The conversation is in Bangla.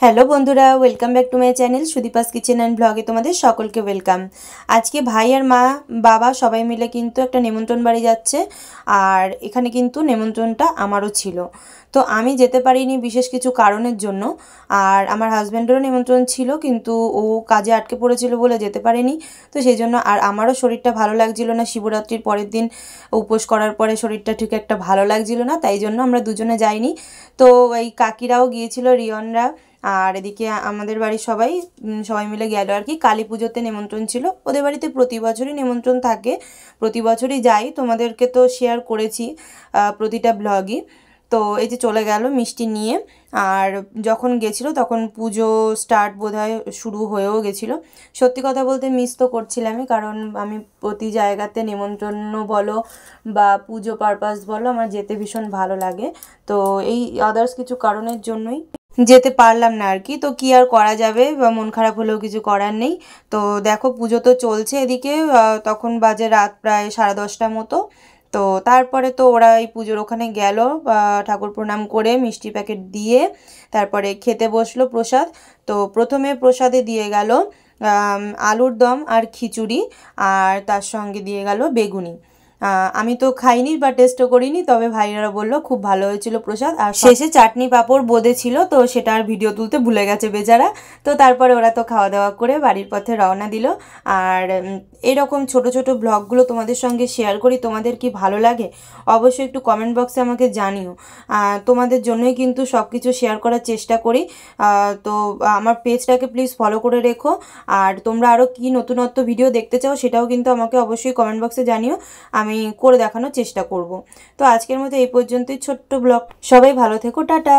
হ্যালো বন্ধুরা, welcome back to my channel Sudipa's kitchen and ব্লগে তোমাদের সকলকে ওয়েলকাম। আজকে ভাই আর মা বাবা সবাই মিলে কিন্তু একটা নেমন্ত্রণ বাড়ি যাচ্ছে। আর এখানে কিন্তু নেমন্ত্রণটা আমারও ছিল, তো আমি যেতে পারিনি বিশেষ কিছু কারণের জন্য। আর আমার হাজব্যান্ডেরও নিমন্ত্রণ ছিল, কিন্তু ও কাজে আটকে পড়েছিল বলে যেতে পারেনি। তো সেই জন্য আর আমারও শরীরটা ভালো লাগছিল না, শিবরাত্রির পরের দিন উপোস করার পরে শরীরটা ঠিক একটা ভালো লাগছিল না, তাই জন্য আমরা দুজনে যাইনি। তো এই কাকিরাও গিয়েছিল, রিয়নরা, আর এদিকে আমাদের বাড়ির সবাই সবাই মিলে গেল আর কি। কালী পুজোতে নিমন্ত্রণ ছিল, ওদের বাড়িতে প্রতি বছরই নিমন্ত্রণ থাকে, প্রতি বছরই যাই, তোমাদেরকে তো শেয়ার করেছি প্রতিটা ব্লগই। তো এই যে চলে গেল মিষ্টি নিয়ে। আর যখন গেছিলো তখন পুজো স্টার্ট বোধহয় শুরু হয়েও গেছিলো। সত্যি কথা বলতে মিস তো করছিলামই, কারণ আমি প্রতি জায়গাতে নিমন্ত্রণ বলো বা পুজো পারপাস বলো আমার যেতে ভীষণ ভালো লাগে। তো এই আদার্স কিছু কারণের জন্যই যেতে পারলাম না আর কি। তো কি আর করা যাবে, বা মন খারাপ হলেও কিছু করার নেই। তো দেখো পুজো তো চলছে এদিকে, তখন বাজে রাত প্রায় 10:30 মতো। তো তারপরে তো ওরা এই পুজোর ওখানে গেল, ঠাকুর প্রণাম করে মিষ্টি প্যাকেট দিয়ে তারপরে খেতে বসলো প্রসাদ। তো প্রথমে প্রসাদে দিয়ে গেল আলুর দম আর খিচুড়ি, আর তার সঙ্গে দিয়ে গেল বেগুনি। আমি তো খাইনি বা টেস্টও করিনি, তবে ভাইয়েরা বললো খুব ভালো হয়েছিল প্রসাদ। আর শেষে চাটনি পাঁপড় বোঁদে ছিল, তো সেটা আর ভিডিও তুলতে ভুলে গেছে বেচারা। তো তারপরে ওরা তো খাওয়া দাওয়া করে বাড়ির পথে রওনা দিল। আর এরকম ছোট ছোট ব্লগগুলো তোমাদের সঙ্গে শেয়ার করি, তোমাদের কি ভালো লাগে অবশ্যই একটু কমেন্ট বক্সে আমাকে জানিও। তোমাদের জন্যই কিন্তু সব কিছু শেয়ার করার চেষ্টা করি। তো আমার পেজটাকে প্লিজ ফলো করে রেখো। আর তোমরা আরও কি নতুনত্ব ভিডিও দেখতে চাও সেটাও কিন্তু আমাকে অবশ্যই কমেন্ট বক্সে জানিও, আমি করে দেখানোর চেষ্টা করব। তো আজকের মতো এই পর্যন্তই ছোট্ট ব্লগ। সবাই ভালো থেকো, টাটা।